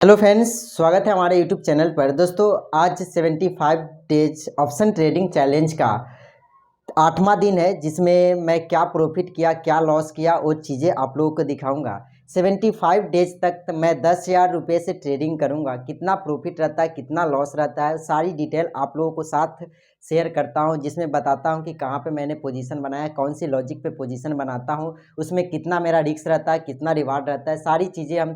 Hello friends, स्वागत है हमारे यूट्यूब चैनल पर। दोस्तों, आज 75 डेज ऑप्शन ट्रेडिंग चैलेंज का 8वां दिन है, जिसमें मैं क्या प्रॉफिट किया, क्या लॉस किया, वो चीज़ें आप लोगों को दिखाऊंगा। 75 डेज तक मैं 10,000 रुपये से ट्रेडिंग करूंगा। कितना प्रॉफिट रहता है, कितना लॉस रहता है, सारी डिटेल आप लोगों को साथ शेयर करता हूं, जिसमें बताता हूं कि कहां पे मैंने पोजीशन बनाया, कौन सी लॉजिक पे पोजीशन बनाता हूं, उसमें कितना मेरा रिस्क रहता है, कितना रिवार्ड रहता है। सारी चीज़ें हम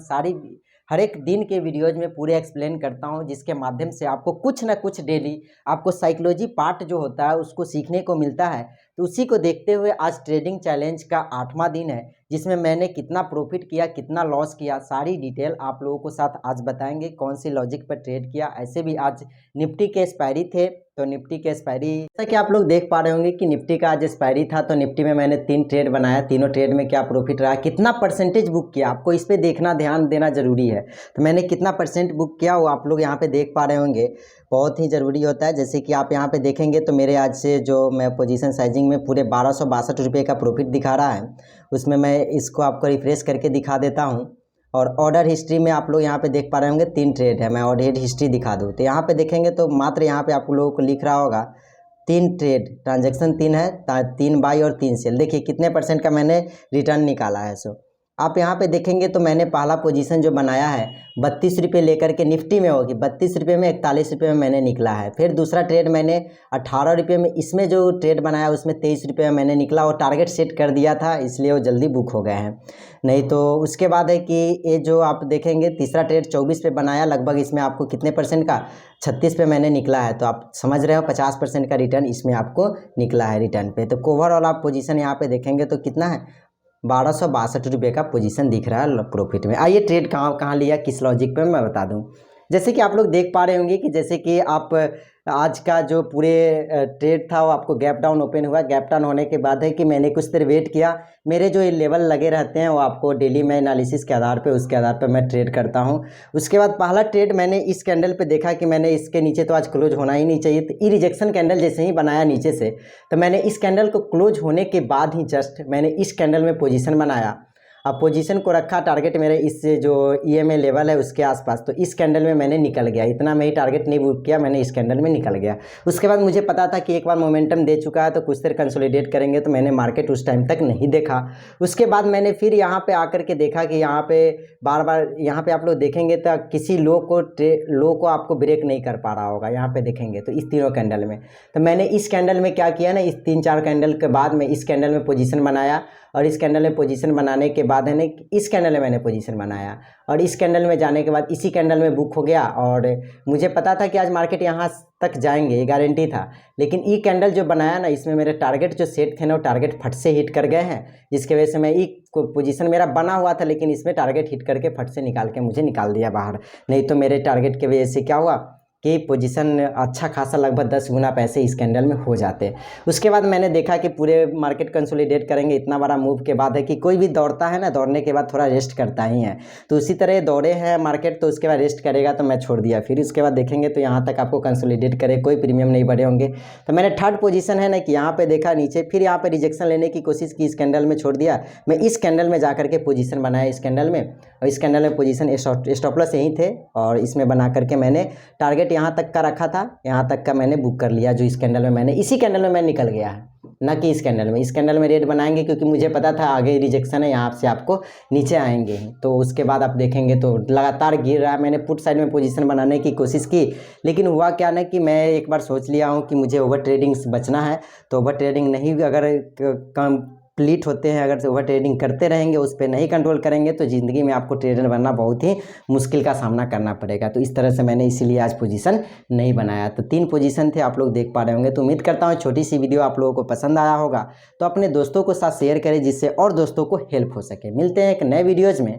हर एक दिन के वीडियोज में पूरे एक्सप्लेन करता हूं, जिसके माध्यम से आपको कुछ ना कुछ डेली आपको साइकोलॉजी पार्ट जो होता है उसको सीखने को मिलता है। तो उसी को देखते हुए आज ट्रेडिंग चैलेंज का 8वां दिन है, जिसमें मैंने कितना प्रॉफिट किया, कितना लॉस किया, सारी डिटेल आप लोगों को साथ आज बताएंगे। कौन सी लॉजिक पर ट्रेड किया। ऐसे भी आज निफ्टी के एक्सपायरी थे, तो निफ्टी के एक्सपायरी जैसा कि आप लोग देख पा रहे होंगे कि निफ्टी का आज एक्सपायरी था, तो निफ्टी में मैंने 3 ट्रेड बनाया। तीनों ट्रेड में क्या प्रॉफिट रहा, कितना परसेंटेज बुक किया, आपको इस पर देखना, ध्यान देना जरूरी है। तो मैंने कितना परसेंट बुक किया वो आप लोग यहाँ पे देख पा रहे होंगे, बहुत ही ज़रूरी होता है। जैसे कि आप यहाँ पे देखेंगे तो मेरे आज से जो मैं पोजीशन साइजिंग में पूरे 1262 रुपये का प्रॉफिट दिखा रहा है, उसमें मैं इसको आपको रिफ्रेश करके दिखा देता हूँ। और ऑर्डर हिस्ट्री में आप लोग यहाँ पे देख पा रहे होंगे 3 ट्रेड है। मैं ऑर्डर हिस्ट्री दिखा दूँ तो यहाँ पे देखेंगे तो मात्र यहाँ पे आप लोगों को लिख रहा होगा 3 ट्रेड, ट्रांजैक्शन 3 है, 3 बाई और 3 सेल। देखिए कितने परसेंट का मैंने रिटर्न निकाला है। सो आप यहाँ पे देखेंगे तो मैंने पहला पोजीशन जो बनाया है 32 रुपये लेकर के निफ्टी में होगी, 32 रुपये में 41 रुपये में मैंने निकला है। फिर दूसरा ट्रेड मैंने 18 रुपये में, इसमें जो ट्रेड बनाया उसमें 23 रुपये में मैंने निकला, और टारगेट सेट कर दिया था इसलिए वो जल्दी बुक हो गए हैं। नहीं तो उसके बाद है कि ये जो आप देखेंगे तीसरा ट्रेड 24 पे बनाया, लगभग इसमें आपको कितने परसेंट का 36 पे मैंने निकला है। तो आप समझ रहे हो 50% का रिटर्न इसमें आपको निकला है रिटर्न पे। तो ओवरऑल आप पोजीशन यहाँ पे देखेंगे तो कितना है, 1262 रुपये का पोजीशन दिख रहा है प्रॉफिट में। आइए ट्रेड कहाँ कहाँ लिया, किस लॉजिक पे, मैं बता दूं। जैसे कि आप लोग देख पा रहे होंगे कि जैसे कि आप आज का जो पूरे ट्रेड था वो आपको गैप डाउन ओपन हुआ। गैप डाउन होने के बाद है कि मैंने कुछ देर वेट किया। मेरे जो ये लेवल लगे रहते हैं वो आपको डेली में एनालिसिस के आधार पे, उसके आधार पे मैं ट्रेड करता हूं। उसके बाद पहला ट्रेड मैंने इस कैंडल पे देखा कि मैंने इसके नीचे तो आज क्लोज होना ही नहीं चाहिए, तो ई रिजेक्शन कैंडल जैसे ही बनाया नीचे से, तो मैंने इस कैंडल को क्लोज होने के बाद ही जस्ट मैंने इस कैंडल में पोजीशन बनाया। अब पोजीशन को रखा टारगेट मेरे इस जो ईएमए लेवल है उसके आसपास, तो इस कैंडल में मैंने निकल गया। इतना मैं ही टारगेट नहीं बुक किया, मैंने इस कैंडल में निकल गया। उसके बाद मुझे पता था कि एक बार मोमेंटम दे चुका है तो कुछ देर कंसोलिडेट करेंगे, तो मैंने मार्केट उस टाइम तक नहीं देखा। उसके बाद मैंने फिर यहाँ पे आकर के देखा कि यहाँ पे बार बार यहाँ पे आप लोग देखेंगे तो किसी लो को आपको ब्रेक नहीं कर पा रहा होगा। यहाँ पे देखेंगे तो इस तीनों कैंडल में, तो मैंने इस कैंडल में क्या किया ना, इस 3-4 कैंडल के बाद में इस कैंडल में पोजीशन बनाया, और इस कैंडल में पोजीशन बनाने के बाद है ना इस कैंडल में मैंने पोजीशन बनाया, और इस कैंडल में जाने के बाद इसी कैंडल में बुक हो गया। और मुझे पता था कि आज मार्केट यहाँ तक जाएंगे, ये गारंटी था। लेकिन ई कैंडल जो बनाया ना, इसमें मेरे टारगेट जो सेट थे ना वो टारगेट फट से हिट कर गए हैं, जिसकी वजह से मैं ई पोजीशन मेरा बना हुआ था, लेकिन इसमें टारगेट हिट करके फट से निकाल के मुझे निकाल दिया बाहर। नहीं तो मेरे टारगेट की वजह से क्या हुआ कि पोजीशन अच्छा खासा लगभग 10 गुना पैसे इस कैंडल में हो जाते। उसके बाद मैंने देखा कि पूरे मार्केट कंसोलिडेट करेंगे, इतना बड़ा मूव के बाद है कि कोई भी दौड़ता है ना, दौड़ने के बाद थोड़ा रेस्ट करता ही है। तो उसी तरह दौड़े हैं मार्केट, तो उसके बाद रेस्ट करेगा, तो मैं छोड़ दिया। फिर उसके बाद देखेंगे तो यहाँ तक आपको कंसोलिडेट करे, कोई प्रीमियम नहीं बढ़े होंगे। तो मैंने थर्ड पोजीशन है ना कि यहाँ पे देखा नीचे, फिर यहाँ पे रिजेक्शन लेने की कोशिश की, इस कैंडल में छोड़ दिया। मैं इस कैंडल में जाकर के पोजीशन बनाया इस कैंडल में, और इस कैंडल में पोजीशन स्टॉप लॉस यहीं थे, और इसमें बना करके मैंने टारगेट यहाँ तक का रखा था, यहाँ तक का मैंने बुक कर लिया। जो इस कैंडल में मैंने, इसी कैंडल में मैं निकल गया है, ना कि इस कैंडल में। इस कैंडल में रेड बनाएंगे क्योंकि मुझे पता था आगे रिजेक्शन है, यहाँ से आपको नीचे आएंगे। तो उसके बाद आप देखेंगे तो लगातार गिर रहा है। मैंने पुट साइड में पोजीशन बनाने की कोशिश की, लेकिन हुआ क्या ना कि मैं एक बार सोच लिया हूँ कि मुझे ओवर ट्रेडिंग से बचना है। तो ओवर ट्रेडिंग नहीं, अगर कंप्लीट होते हैं, अगर ओवर ट्रेडिंग करते रहेंगे, उस पर नहीं कंट्रोल करेंगे, तो ज़िंदगी में आपको ट्रेडर बनना बहुत ही मुश्किल का सामना करना पड़ेगा। तो इस तरह से मैंने इसीलिए आज पोजीशन नहीं बनाया। तो 3 पोजीशन थे, आप लोग देख पा रहे होंगे। तो उम्मीद करता हूँ छोटी सी वीडियो आप लोगों को पसंद आया होगा, तो अपने दोस्तों को साथ शेयर करें, जिससे और दोस्तों को हेल्प हो सके। मिलते हैं एक नए वीडियोज़ में।